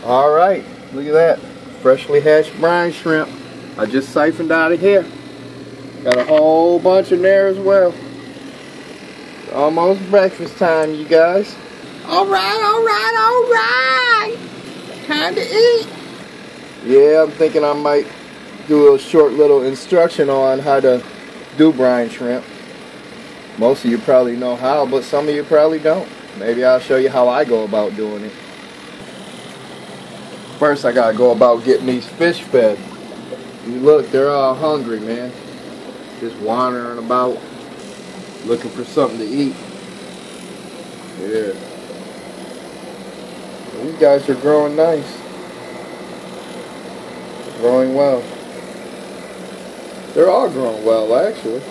Alright, look at that. Freshly hatched brine shrimp. I just siphoned out of here. Got a whole bunch in there as well. Almost breakfast time, you guys. Alright. Time to eat. Yeah, I'm thinking I might do a short little instruction on how to do brine shrimp. Most of you probably know how, but some of you probably don't. Maybe I'll show you how I go about doing it. First, I gotta go about getting these fish fed. You look, they're all hungry, man. Just wandering about, looking for something to eat. Yeah. These guys are growing nice. Growing well. They're all growing well, actually.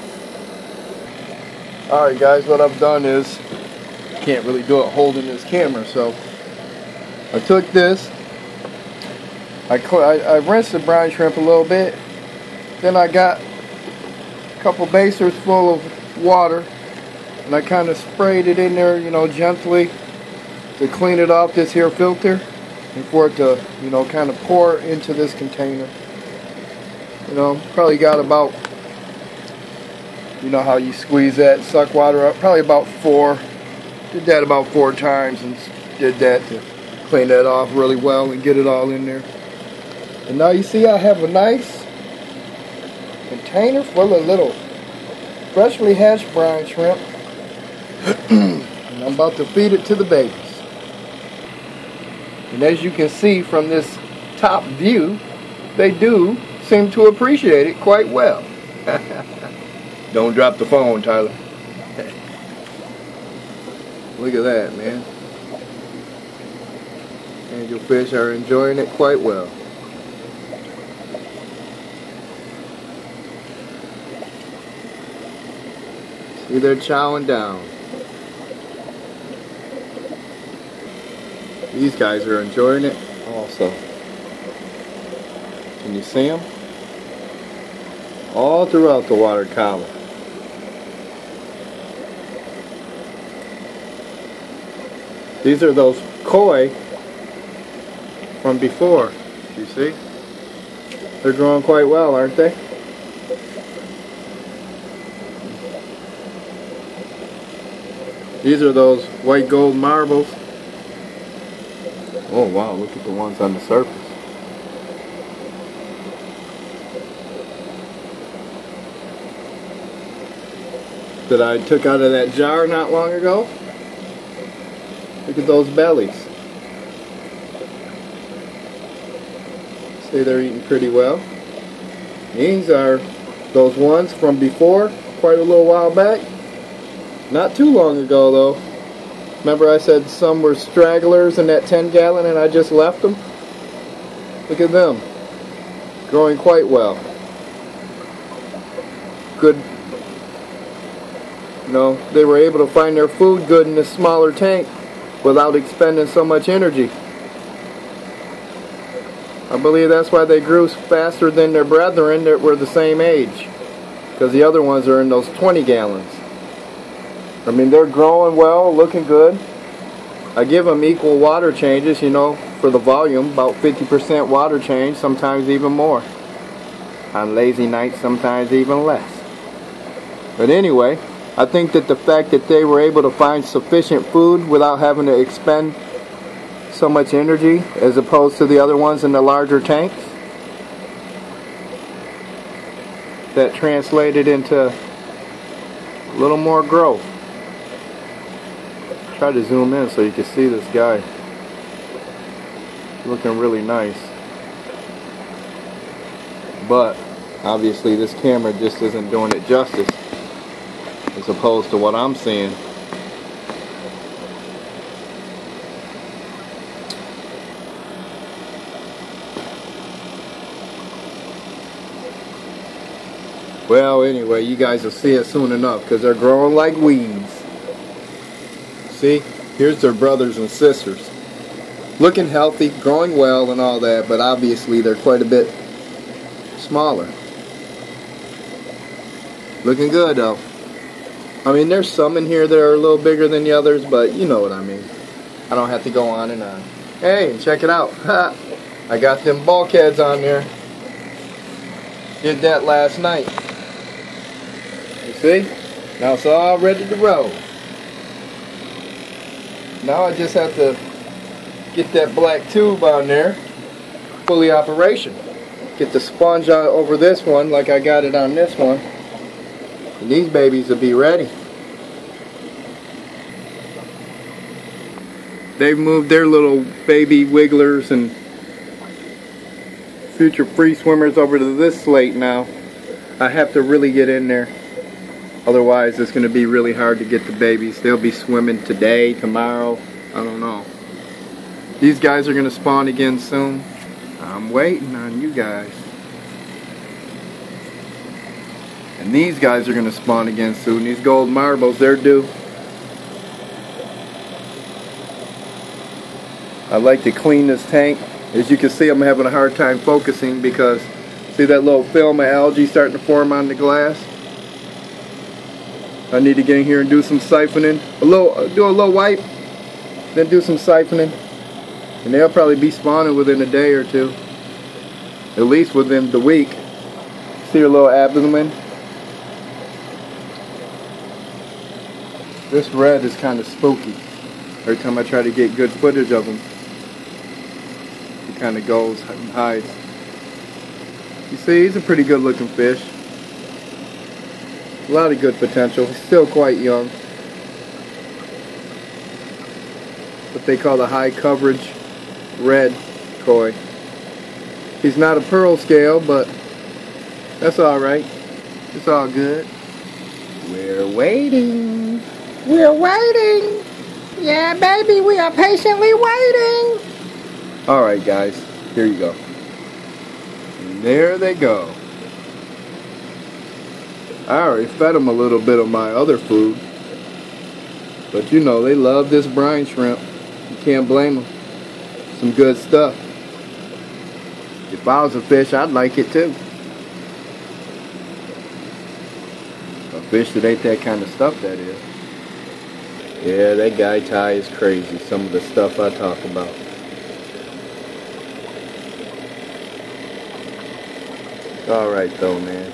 Alright guys, what I've done is, can't really do it holding this camera, so I took this, I rinsed the brine shrimp a little bit, then I got a couple basins full of water, and I kind of sprayed it in there, you know, gently to clean it off this here filter, and for it to, you know, kind of pour into this container. You know, probably got about, you know how you squeeze that, suck water up, probably about 4. Did that about 4 times and did that to clean that off really well and get it all in there. And now you see I have a nice container full of little freshly hatched brine shrimp. And I'm about to feed it to the babies. And as you can see from this top view, they do seem to appreciate it quite well. Don't drop the phone, Tyler. Look at that, man. Angelfish are enjoying it quite well. See, they're chowing down. These guys are enjoying it also. Can you see them? All throughout the water column. These are those koi from before. You see? They're growing quite well, aren't they? These are those white gold marbles. Oh wow, look at the ones on the surface. That I took out of that jar not long ago. Look at those bellies. See, they're eating pretty well. These are those ones from before, quite a little while back. Not too long ago though. Remember I said some were stragglers in that 10-gallon and I just left them? Look at them. Growing quite well. Good. You know, they were able to find their food good in this smaller tank without expending so much energy. I believe that's why they grew faster than their brethren that were the same age. Because the other ones are in those 20 gallons. I mean, they're growing well, looking good. I give them equal water changes, you know, for the volume, about 50% water change, sometimes even more. On lazy nights, sometimes even less. But anyway, I think that the fact that they were able to find sufficient food without having to expend so much energy as opposed to the other ones in the larger tanks, that translated into a little more growth. Try to zoom in so you can see this guy. Looking really nice. But obviously this camera just isn't doing it justice as opposed to what I'm seeing. Well, anyway, you guys will see it soon enough because they're growing like weeds. See, here's their brothers and sisters. Looking healthy, growing well and all that, but obviously they're quite a bit smaller. Looking good though. I mean, there's some in here that are a little bigger than the others, but you know what I mean. I don't have to go on and on. Hey, check it out. I got them bulkheads on there. Did that last night. You see? Now it's all ready to roll. Now I just have to get that black tube on there, fully operational. Get the sponge out over this one like I got it on this one. And these babies will be ready. They've moved their little baby wigglers and future free swimmers over to this slate now. I have to really get in there. Otherwise it's going to be really hard to get the babies. They'll be swimming today, tomorrow, I don't know. These guys are going to spawn again soon. I'm waiting on you guys. And these guys are going to spawn again soon. These gold marbles, they're due. I like to clean this tank. As you can see, I'm having a hard time focusing because see that little film of algae starting to form on the glass? I need to get in here and do some siphoning. Do a little wipe, then do some siphoning. And they'll probably be spawning within a day or two. At least within the week. See your little abdomen? This red is kind of spooky. Every time I try to get good footage of him, he kind of goes and hides. You see, he's a pretty good looking fish. A lot of good potential. He's still quite young. What they call the high coverage red koi. He's not a pearl scale, but that's alright. It's all good. We're waiting. We're waiting. Yeah, baby, we are patiently waiting. Alright, guys. Here you go. And there they go. I already fed them a little bit of my other food. But you know, they love this brine shrimp. You can't blame them. Some good stuff. If I was a fish, I'd like it too. A fish that ate that kind of stuff, that is. Yeah, that guy Ty is crazy. Some of the stuff I talk about. It's alright though, man.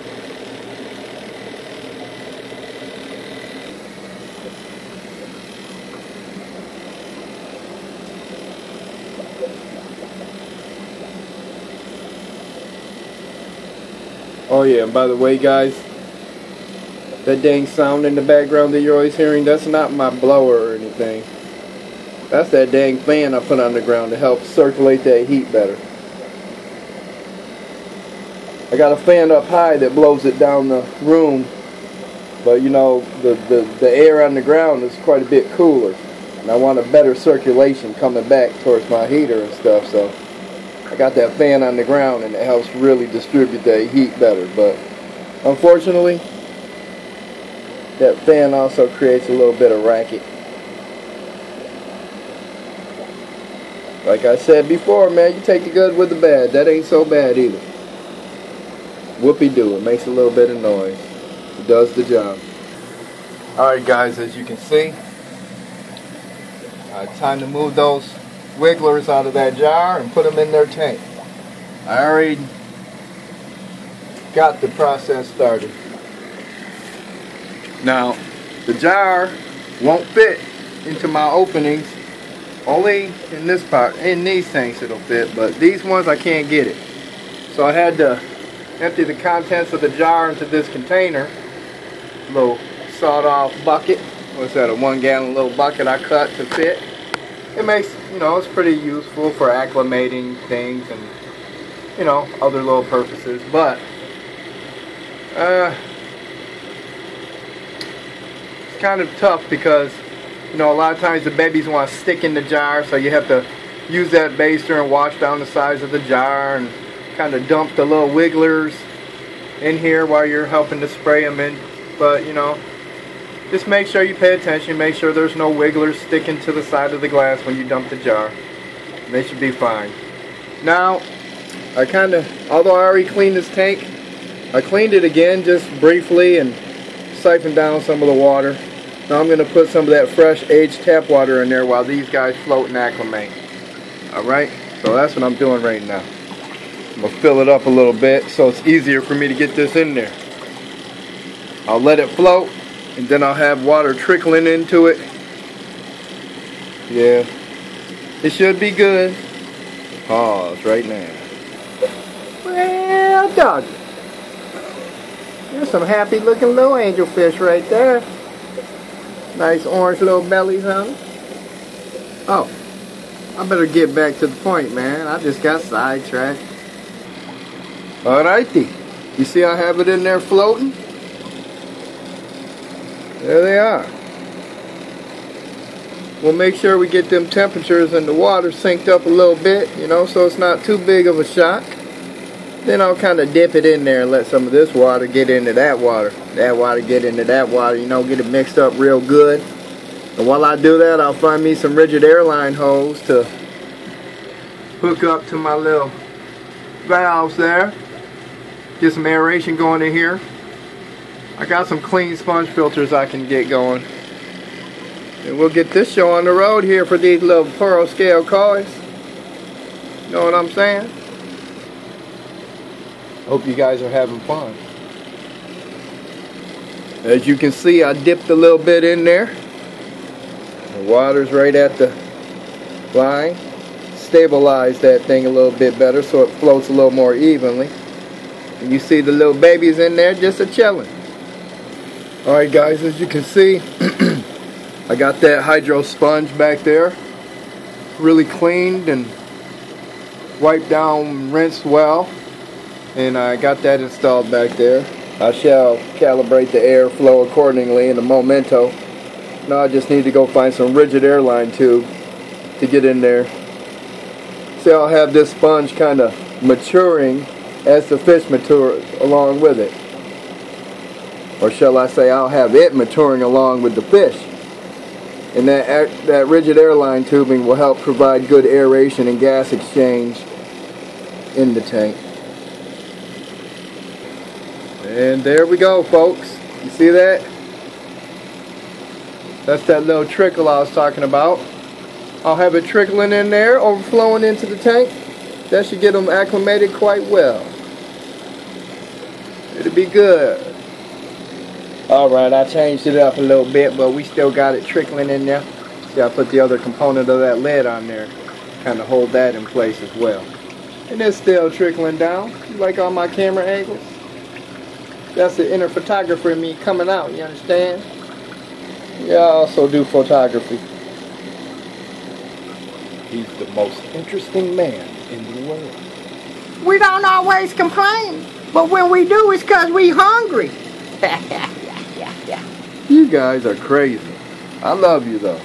Oh yeah, and by the way guys, that dang sound in the background that you're always hearing, that's not my blower or anything. That's that dang fan I put on the ground to help circulate that heat better. I got a fan up high that blows it down the room, but you know, the air on the ground is quite a bit cooler. And I want a better circulation coming back towards my heater and stuff, so I got that fan on the ground and it helps really distribute that heat better. But unfortunately, that fan also creates a little bit of racket. Like I said before, man, you take the good with the bad. That ain't so bad either. Whoopie-doo, it makes a little bit of noise. It does the job. Alright guys, as you can see, time to move those wigglers out of that jar and put them in their tank. I already got the process started. Now, the jar won't fit into my openings. Only in this part, in these tanks it'll fit, but these ones I can't get it. So I had to empty the contents of the jar into this container. Little sawed-off bucket. What's that, a 1 gallon little bucket I cut to fit. It makes, you know, it's pretty useful for acclimating things and, you know, other little purposes. But it's kind of tough because, you know, a lot of times the babies want to stick in the jar, so you have to use that baster and wash down the sides of the jar and kind of dump the little wigglers in here while you're helping to spray them in. But, you know, just make sure you pay attention. Make sure there's no wigglers sticking to the side of the glass when you dump the jar. They should be fine. Now, although I already cleaned this tank, I cleaned it again just briefly and siphoned down some of the water. Now I'm going to put some of that fresh aged tap water in there while these guys float and acclimate. Alright, so that's what I'm doing right now. I'm going to fill it up a little bit so it's easier for me to get this in there. I'll let it float, and then I'll have water trickling into it. Yeah, it should be good. Pause right now. Well, dog. There's some happy looking little angelfish right there. Nice orange little bellies on them. Oh, I better get back to the point, man. I just got sidetracked. Alrighty. You see I have it in there floating? There they are. We'll make sure we get them temperatures and the water synced up a little bit, you know, so it's not too big of a shock. Then I'll kind of dip it in there and let some of this water get into that water. That water get into that water, you know, get it mixed up real good. And while I do that, I'll find me some rigid airline hose to hook up to my little valves there. Get some aeration going in here. I got some clean sponge filters I can get going. And we'll get this show on the road here for these little pearl scale koi's. You know what I'm saying? Hope you guys are having fun. As you can see, I dipped a little bit in there. The water's right at the line. Stabilize that thing a little bit better so it floats a little more evenly. And you see the little babies in there just a-chilling. Alright guys, as you can see, I got that hydro sponge back there. Really cleaned and wiped down, rinsed well. And I got that installed back there. I shall calibrate the airflow accordingly in the Momento. Now I just need to go find some rigid airline tube to get in there. See, I'll have this sponge kind of maturing as the fish matures along with it. Or shall I say, I'll have it maturing along with the fish. And that rigid airline tubing will help provide good aeration and gas exchange in the tank. And there we go, folks. You see that? That's that little trickle I was talking about. I'll have it trickling in there, overflowing into the tank. That should get them acclimated quite well. It'll be good. Alright, I changed it up a little bit, but we still got it trickling in there. See, I put the other component of that lid on there. Kind of hold that in place as well. And it's still trickling down. You like all my camera angles? That's the inner photographer in me coming out, you understand? Yeah, I also do photography. He's the most interesting man in the world. We don't always complain, but when we do, it's because we hungry. You guys are crazy. I love you though.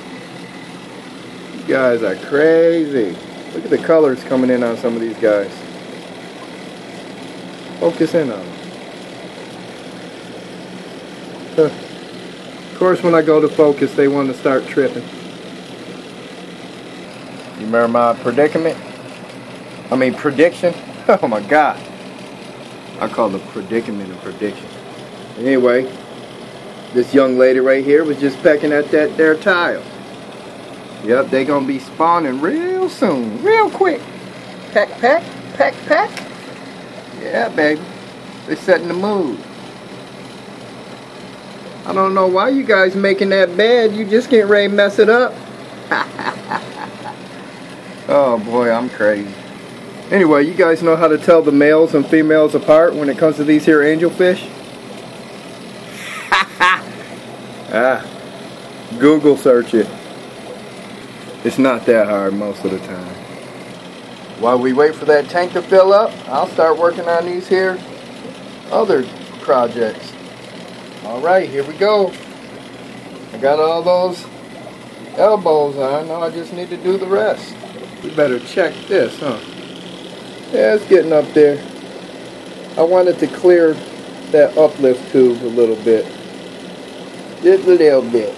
You guys are crazy. Look at the colors coming in on some of these guys. Focus in on them. Of course, when I go to focus, they want to start tripping. You remember my predicament? I mean prediction? Oh my God. I call the predicament a prediction. Anyway, this young lady right here was just pecking at that there tile. Yep, they gonna be spawning real soon, real quick. Peck, peck, peck, peck. Yeah, baby. They're setting the mood. I don't know why you guys making that bed. You just getting ready to mess it up. Oh boy, I'm crazy. Anyway, you guys know how to tell the males and females apart when it comes to these here angelfish? Google search it. It's not that hard most of the time. While we wait for that tank to fill up, I'll start working on these here other projects. Alright, here we go. I got all those elbows on. Now I just need to do the rest. We better check this, huh? Yeah, it's getting up there. I wanted to clear that uplift tube a little bit. Just a little bit.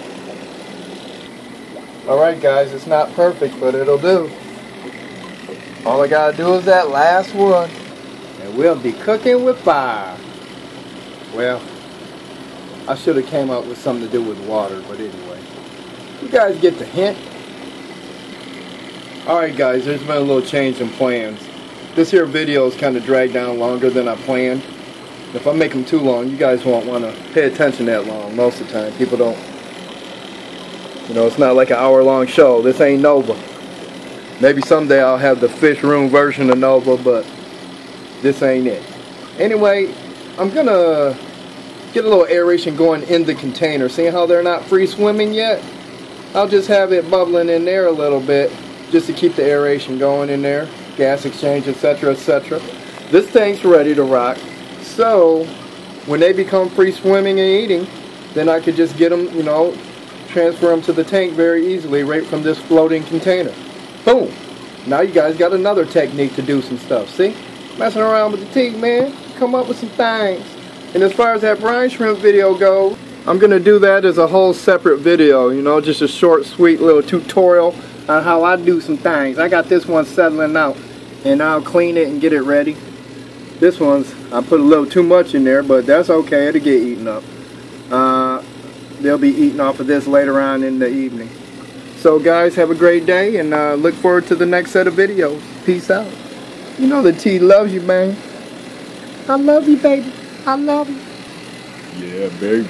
Alright guys, it's not perfect, but it'll do. All I gotta do is that last one. And we'll be cooking with fire. Well, I should have came up with something to do with water, but anyway. You guys get the hint. Alright guys, there's been a little change in plans. This here video is kind of dragged down longer than I planned. If I make them too long, you guys won't want to pay attention that long most of the time. People don't, you know, it's not like an hour-long show. This ain't Nova. Maybe someday I'll have the fish room version of Nova, but this ain't it. Anyway, I'm gonna get a little aeration going in the container. Seeing how they're not free swimming yet, I'll just have it bubbling in there a little bit just to keep the aeration going in there, gas exchange, etc., etc. This tank's ready to rock. So when they become free swimming and eating, then I could just get them, you know, transfer them to the tank very easily right from this floating container. Boom! Now you guys got another technique to do some stuff. See? Messing around with the teeth, man. Come up with some things. And as far as that brine shrimp video goes, I'm going to do that as a whole separate video, you know, just a short, sweet little tutorial on how I do some things. I got this one settling out, and I'll clean it and get it ready. This one's, I put a little too much in there, but that's okay, it'll get eaten up. They'll be eating off of this later on in the evening. So guys, have a great day, and look forward to the next set of videos. Peace out. You know the T loves you, man. I love you, baby. I love you. Yeah, baby.